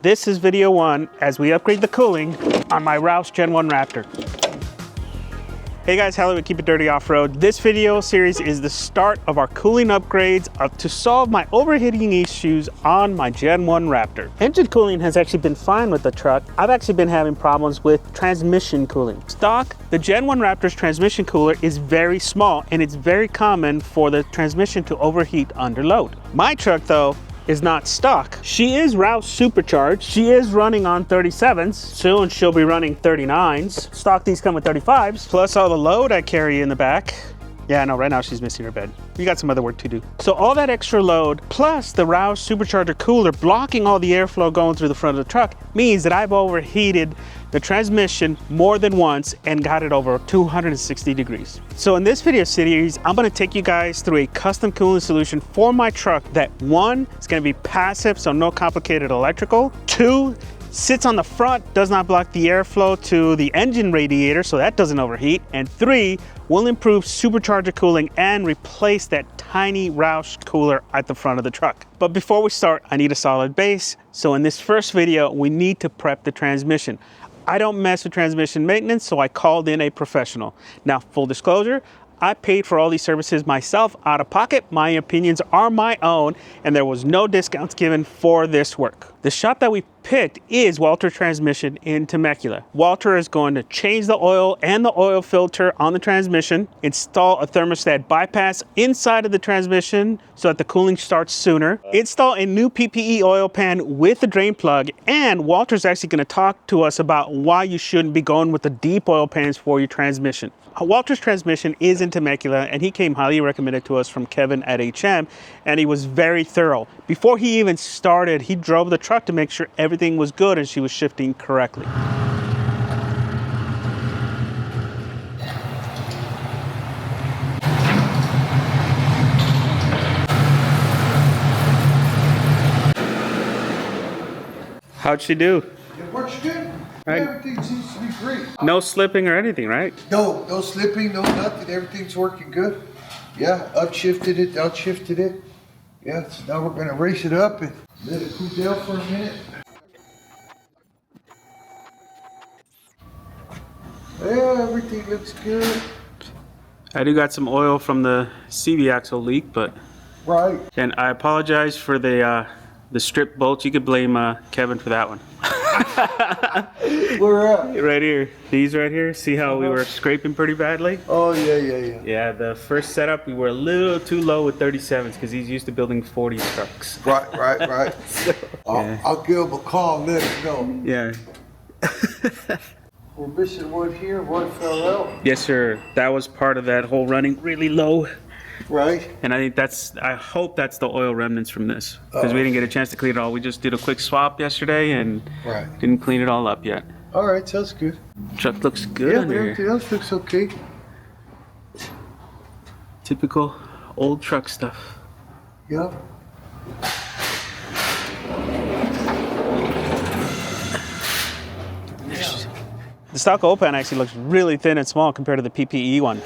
This is video 1 as we upgrade the cooling on my Roush Gen 1 Raptor. Hey guys, Hallie with Keep It Dirty Off-Road. This video series is the start of our cooling upgrades to solve my overheating issues on my Gen 1 Raptor. Engine cooling has actually been fine with the truck. I've actually been having problems with transmission cooling. Stock, the Gen 1 Raptor's transmission cooler is very small and it's very common for the transmission to overheat under load. My truck though, is not stock. She is Roush supercharged. She is running on 37s. Soon she'll be running 39s. Stock these come with 35s, plus all the load I carry in the back. Yeah, no, right now she's missing her bed. We got some other work to do. So all that extra load, plus the Roush supercharger cooler blocking all the airflow going through the front of the truck, means that I've overheated the transmission more than once and got it over 260 degrees. So in this video series, I'm gonna take you guys through a custom cooling solution for my truck that 1, is gonna be passive, so no complicated electrical. 2, sits on the front, does not block the airflow to the engine radiator, so that doesn't overheat. And 3, will improve supercharger cooling and replace that tiny Roush cooler at the front of the truck. But before we start, I need a solid base. So in this first video, we need to prep the transmission. I don't mess with transmission maintenance, so I called in a professional. Now, full disclosure, I paid for all these services myself out of pocket. My opinions are my own, and there was no discounts given for this work. The shop that we picked is Raptor Transmissions in Temecula. Raptor is going to change the oil and the oil filter on the transmission, install a thermostat bypass inside of the transmission so that the cooling starts sooner, install a new PPE oil pan with a drain plug, and Raptor's actually going to talk to us about why you shouldn't be going with the deep oil pans for your transmission. Raptor's transmission is in Temecula, and he came highly recommended to us from Kevin at HM, and he was very thorough. Before he even started, he drove the truck to make sure everything was good and she was shifting correctly. How'd she do? It works good. Right. Everything seems to be great. No slipping or anything, right? No slipping, no nothing. Everything's working good. Yeah, upshifted it, downshifted it. Yeah, so now we're gonna race it up and let it cool down for a minute. Yeah, everything looks good. I do got some oil from the CV axle leak, but Right. and I apologize for the strip bolts. You could blame Kevin for that one. Where at? Right here. These right here. See how we were scraping pretty badly? Oh, yeah. Yeah, the first setup we were a little too low with 37s because he's used to building 40 trucks. Right. So, yeah. I'll give him a call and let him know. Yeah. We're missing one here, one fell out. Yes, sir. That was part of that whole running really low. Right. And I think I hope that's the oil remnants from this because we didn't get a chance to clean it all. We just did a quick swap yesterday and didn't clean it all up yet. All right, sounds good. Truck looks good Yeah, under here. everything else looks okay. Typical old truck stuff. Yeah. The stock oil pan actually looks really thin and small compared to the PPE one.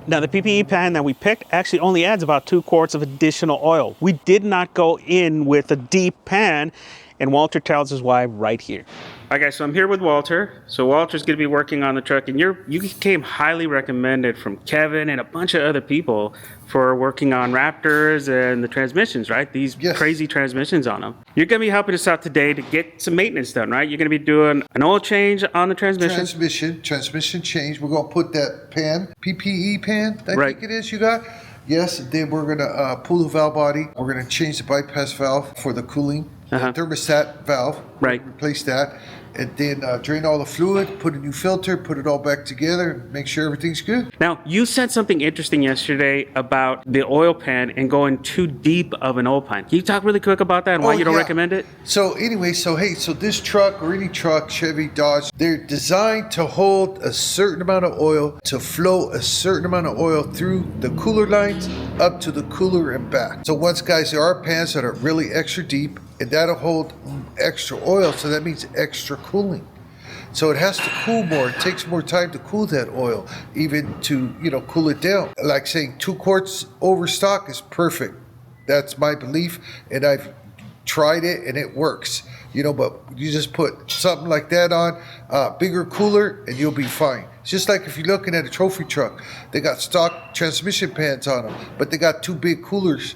Now the PPE pan that we picked actually only adds about 2 quarts of additional oil. We did not go in with a deep pan, and Walter tells us why right here. All right guys, so I'm here with Walter. So Walter's gonna be working on the truck, and you came highly recommended from Kevin and a bunch of other people for working on Raptors and the transmissions, right? These crazy transmissions on them. You're gonna be helping us out today to get some maintenance done, right? You're gonna be doing an oil change on the transmission. Transmission change. We're gonna put that pan, PPE pan, I think it is you got. Yes, then we're gonna pull the valve body. We're gonna change the bypass valve for the cooling, the thermostat valve. Right. Replace that. And then drain all the fluid, put a new filter, put it all back together, and make sure everything's good. Now, you said something interesting yesterday about the oil pan and going too deep of an oil pan. Can you talk really quick about that and why you don't recommend it? So anyway, so this truck or any truck, Chevy, Dodge, they're designed to hold a certain amount of oil, to flow a certain amount of oil through the cooler lines up to the cooler and back. So once, guys, there are pans that are really extra deep, and that'll hold extra oil, so that means extra cooling. So it has to cool more. It takes more time to cool that oil, even to, cool it down. Like saying 2 quarts over stock is perfect. That's my belief, and I've tried it and it works, you know, but you just put something like that on, bigger cooler, and you'll be fine. It's just like if you're looking at a trophy truck, they got stock transmission pans on them, but they got 2 big coolers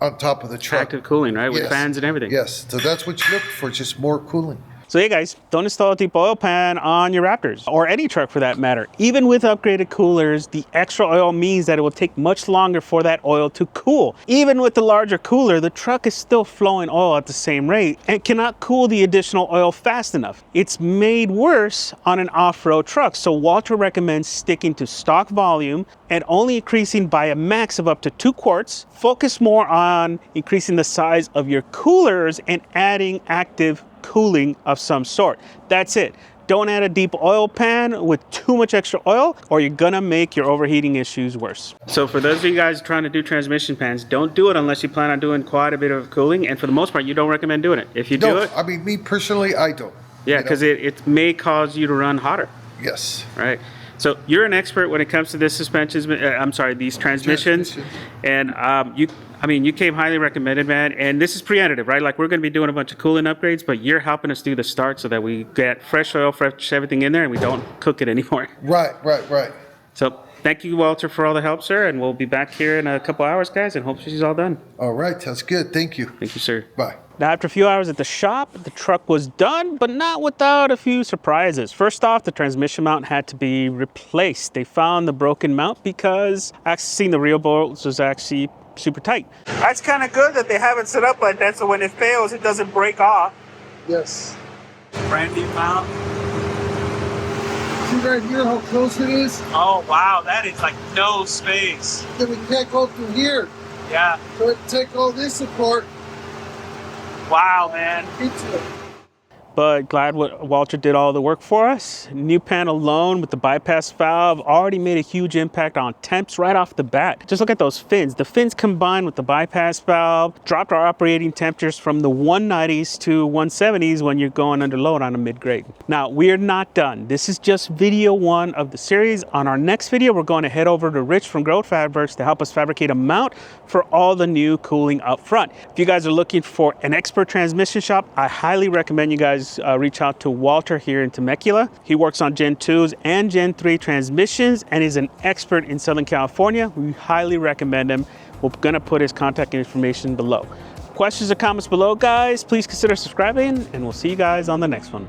on top of the truck. Active cooling, right? With Yes. fans and everything. Yes, so that's what you look for, just more cooling. So yeah, guys, don't install a deep oil pan on your Raptors, or any truck for that matter. Even with upgraded coolers, the extra oil means that it will take much longer for that oil to cool. Even with the larger cooler, the truck is still flowing oil at the same rate and cannot cool the additional oil fast enough. It's made worse on an off-road truck, so Walter recommends sticking to stock volume and only increasing by a max of up to 2 quarts. Focus more on increasing the size of your coolers and adding active cooling of some sort. That's it. Don't add a deep oil pan with too much extra oil, or you're gonna make your overheating issues worse. So for those of you guys trying to do transmission pans, don't do it unless you plan on doing quite a bit of cooling, and for the most part, you don't recommend doing it. If you do it, I mean, me personally, I don't. yeah, because it may cause you to run hotter. Yes. Right. So you're an expert when it comes to this suspensions. These transmissions, and you came highly recommended, man. And this is pre-additive, right? Like, we're going to be doing a bunch of cooling upgrades, but you're helping us do the start so that we get fresh oil, fresh everything in there, and we don't cook it anymore. Right. So thank you, Walter, for all the help, sir. And we'll be back here in a couple hours, guys, and hopefully she's all done. All right, that's good. Thank you. Thank you, sir. Bye. Now, after a few hours at the shop, the truck was done, but not without a few surprises. First off, the transmission mount had to be replaced. They found the broken mount because accessing the real bolts was actually super tight. That's kind of good that they have it set up like that, so when it fails, it doesn't break off. Yes. Brand new mount. See right here how close it is? Oh, wow, that is like no space. Then we can't go through here. Yeah. So we take all this apart. Wow, man. Into it. But glad Walter did all the work for us. New pan alone with the bypass valve already made a huge impact on temps right off the bat. Just look at those fins. The fins combined with the bypass valve dropped our operating temperatures from the 190s to 170s when you're going under load on a mid-grade. Now, we're not done. This is just video 1 of the series. On our next video, we're going to head over to Rich from Growth Fabrics to help us fabricate a mount for all the new cooling up front. If you guys are looking for an expert transmission shop, I highly recommend you guys reach out to Walter here in Temecula. He works on Gen 2s and Gen 3 transmissions and is an expert in Southern California. We highly recommend him. We're gonna put his contact information below. Questions or comments below, guys, please consider subscribing, and we'll see you guys on the next one.